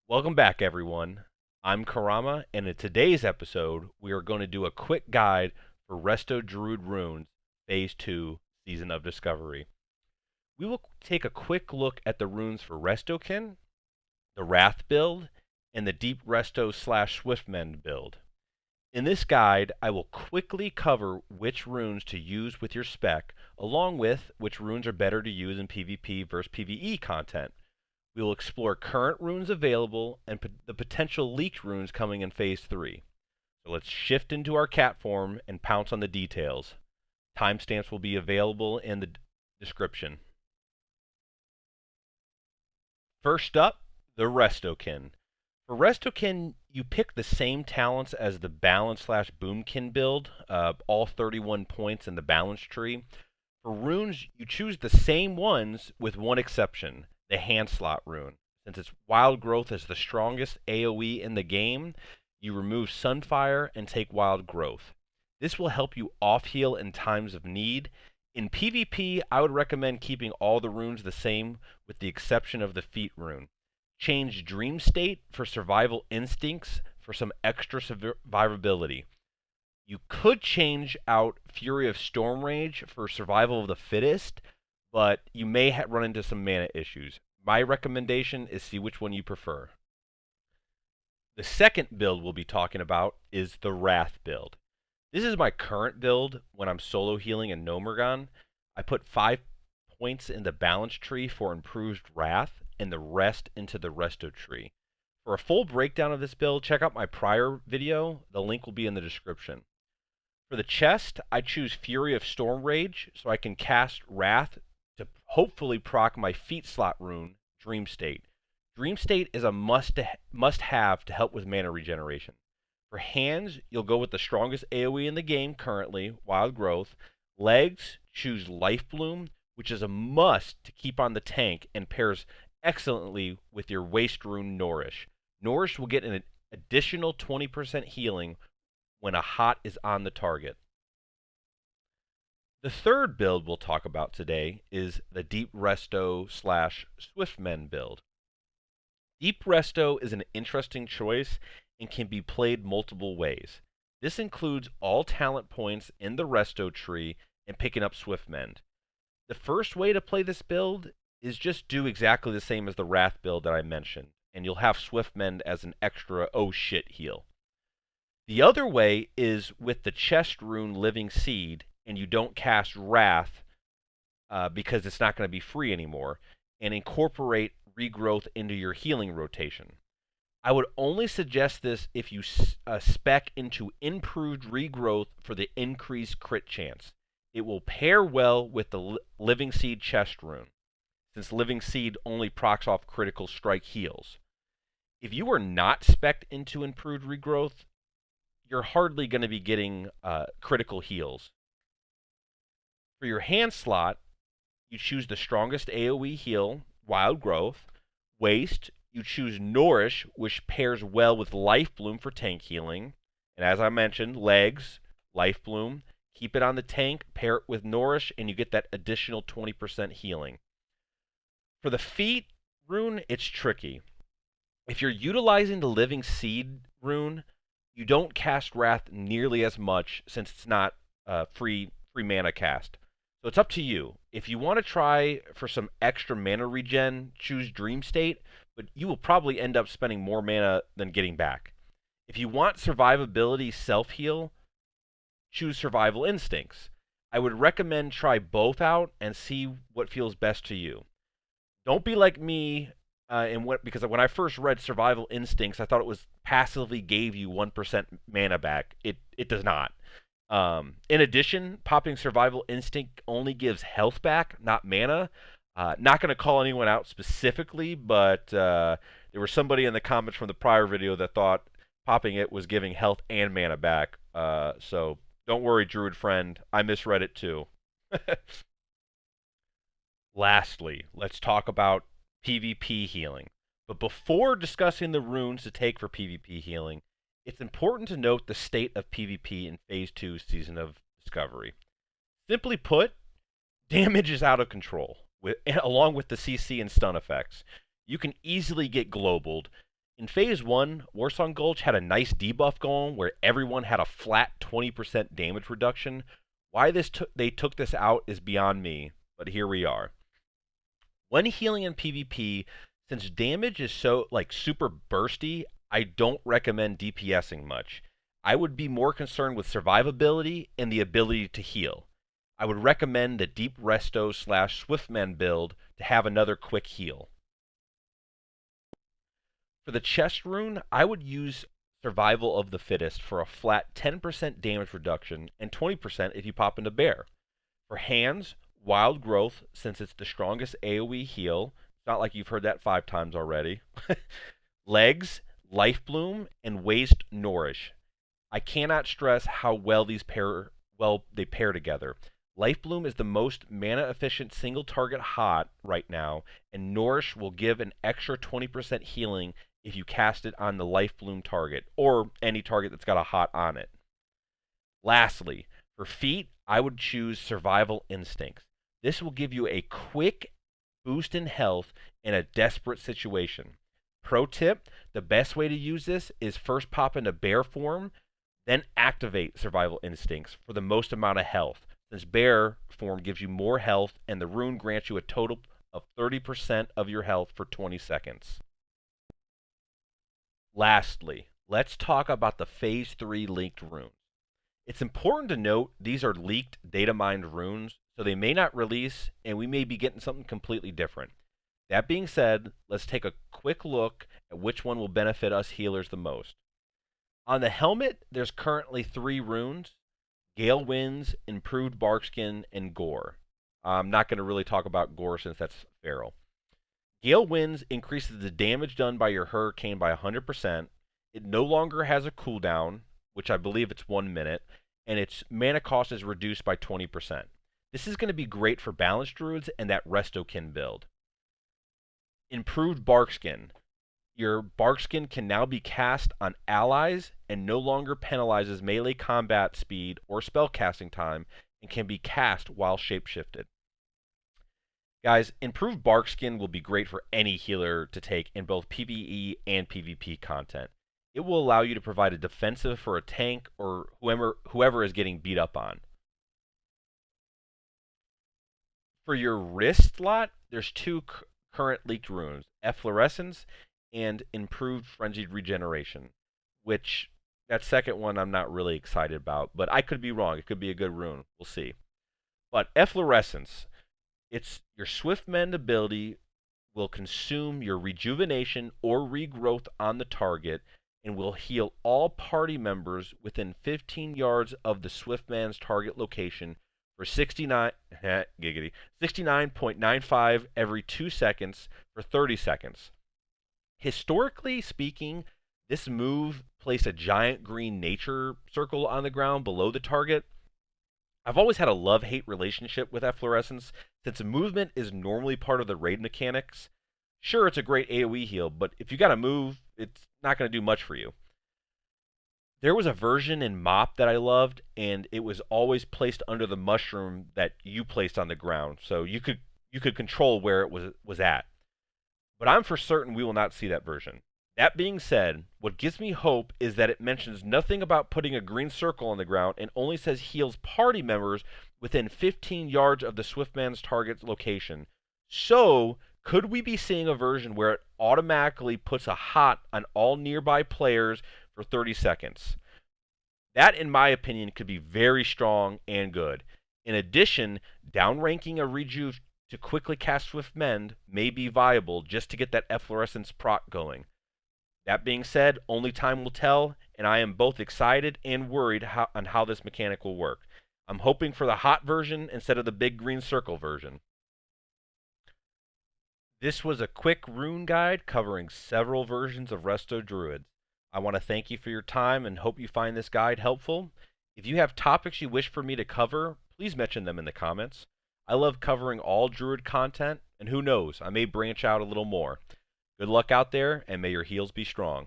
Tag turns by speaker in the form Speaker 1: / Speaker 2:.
Speaker 1: Welcome back, everyone. I'm Karama, and in today's episode, we are going to do a quick guide for Resto Druid Runes Phase 2 Season of Discovery. We will take a quick look at the runes for Restokin, the Wrath build, and the Deep Resto / Swiftmend build. In this guide, I will quickly cover which runes to use with your spec, along with which runes are better to use in PvP versus PvE content. We will explore current runes available and the potential leaked runes coming in Phase 3. So let's shift into our cat form and pounce on the details. Timestamps will be available in the description. First up, the Restokin. For Restokin, you pick the same talents as the Balance / Boomkin build, all 31 points in the balance tree. For runes, you choose the same ones with one exception, the Hand Slot rune. Since its Wild Growth is the strongest AoE in the game, you remove Sunfire and take Wild Growth. This will help you off-heal in times of need. In PvP, I would recommend keeping all the runes the same with the exception of the Feet rune. Change Dream State for Survival Instincts for some extra survivability. You could change out Fury of Storm Rage for Survival of the Fittest, but you may run into some mana issues. My recommendation is see which one you prefer. The second build we'll be talking about is the Wrath build. This is my current build when I'm solo healing in Nomergon. I put 5 points in the balance tree for improved Wrath and the rest into the Resto tree. For a full breakdown of this build, check out my prior video. The link will be in the description. For the chest, I choose Fury of Storm Rage so I can cast Wrath to hopefully proc my Feet slot rune, Dream State. Dream State is a must-have to help with mana regeneration. For hands, you'll go with the strongest AoE in the game currently, Wild Growth. Legs, choose Life Bloom, which is a must to keep on the tank and pairs excellently with your Waste rune Nourish. Nourish will get an additional 20% healing when a hot is on the target. The third build we'll talk about today is the Deep Resto / Swiftmend build. Deep Resto is an interesting choice and can be played multiple ways. This includes all talent points in the Resto tree and picking up Swiftmend. The first way to play this build is just do exactly the same as the Wrath build that I mentioned, and you'll have Swiftmend as an extra oh shit heal. The other way is with the chest rune Living Seed, and you don't cast Wrath because it's not going to be free anymore, and incorporate Regrowth into your healing rotation. I would only suggest this if you spec into improved Regrowth for the increased crit chance. It will pair well with the Living Seed chest rune, since Living Seed only procs off critical strike heals. If you are not spec'd into improved Regrowth, you're hardly going to be getting critical heals. For your hand slot, you choose the strongest AoE heal, Wild Growth. Waste, you choose Nourish, which pairs well with Life Bloom for tank healing. And as I mentioned, Legs, Life Bloom. Keep it on the tank, pair it with Nourish, and you get that additional 20% healing. For the Feet rune, it's tricky. If you're utilizing the Living Seed rune, you don't cast Wrath nearly as much since it's not free mana cast. So it's up to you. If you want to try for some extra mana regen, choose Dream State, but you will probably end up spending more mana than getting back. If you want survivability self-heal, choose Survival Instincts. I would recommend try both out and see what feels best to you. Don't be like me because when I first read Survival Instincts, I thought it was passively gave you 1% mana back. It does not. In addition, popping Survival Instinct only gives health back, not mana. Not going to call anyone out specifically, but there was somebody in the comments from the prior video that thought popping it was giving health and mana back. So don't worry, Druid friend. I misread it too. Lastly, let's talk about PvP healing. But before discussing the runes to take for PvP healing, it's important to note the state of PvP in Phase 2 Season of Discovery. Simply put, damage is out of control, along with the CC and stun effects. You can easily get globaled. In Phase 1, Warsong Gulch had a nice debuff going where everyone had a flat 20% damage reduction. Why they took this out is beyond me, but here we are. When healing in PvP, since damage is so super bursty, I don't recommend DPSing much. I would be more concerned with survivability and the ability to heal. I would recommend the Deep Resto / Swiftmend build to have another quick heal. For the chest rune, I would use Survival of the Fittest for a flat 10% damage reduction and 20% if you pop into Bear. For hands, Wild Growth, since it's the strongest AoE heal. It's not like you've heard that 5 times already. Legs, Life Bloom, and Waist Nourish. I cannot stress how well they pair together. Life Bloom is the most mana efficient single target hot right now, and Nourish will give an extra 20% healing if you cast it on the Life Bloom target, or any target that's got a hot on it. Lastly, for feet, I would choose Survival Instincts. This will give you a quick boost in health in a desperate situation. Pro tip, the best way to use this is first pop into bear form, then activate Survival Instincts for the most amount of health, since bear form gives you more health and the rune grants you a total of 30% of your health for 20 seconds. Lastly, let's talk about the Phase 3 leaked runes. It's important to note these are leaked data mined runes, so they may not release, and we may be getting something completely different. That being said, let's take a quick look at which one will benefit us healers the most. On the helmet, there's currently 3 runes: Gale Winds, Improved Barkskin, and Gore. I'm not going to really talk about Gore since that's feral. Gale Winds increases the damage done by your hurricane by 100%. It no longer has a cooldown, which I believe it's 1 minute, and its mana cost is reduced by 20%. This is going to be great for balanced druids and that Restokin build. Improved Barkskin. Your Barkskin can now be cast on allies and no longer penalizes melee combat speed or spellcasting time, and can be cast while shapeshifted. Guys, Improved Barkskin will be great for any healer to take in both PvE and PvP content. It will allow you to provide a defensive for a tank or whoever is getting beat up on. For your wrist slot, there's 2 current leaked runes: Efflorescence and Improved Frenzied Regeneration, which that second one I'm not really excited about, but I could be wrong. It could be a good rune. We'll see. But Efflorescence, it's your Swiftmend ability will consume your rejuvenation or regrowth on the target and will heal all party members within 15 yards of the Swiftmend's target location for 69.95 every 2 seconds for 30 seconds. Historically speaking, this move placed a giant green nature circle on the ground below the target. I've always had a love-hate relationship with Efflorescence, since movement is normally part of the raid mechanics. Sure, it's a great AoE heal, but if you gotta move, it's not going to do much for you. There was a version in MOP that I loved, and it was always placed under the mushroom that you placed on the ground, so you could control where it was at. But I'm for certain we will not see that version. That being said, what gives me hope is that it mentions nothing about putting a green circle on the ground and only says heals party members within 15 yards of the Swiftmend's target location. So, could we be seeing a version where it automatically puts a hot on all nearby players for 30 seconds? That, in my opinion, could be very strong and good. In addition, downranking a rejuve to quickly cast Swiftmend may be viable just to get that Efflorescence proc going. That being said, only time will tell, and I am both excited and worried on how this mechanic will work. I'm hoping for the hot version instead of the big green circle version. This was a quick rune guide covering several versions of Resto Druids. I want to thank you for your time and hope you find this guide helpful. If you have topics you wish for me to cover, please mention them in the comments. I love covering all Druid content, and who knows, I may branch out a little more. Good luck out there, and may your heals be strong.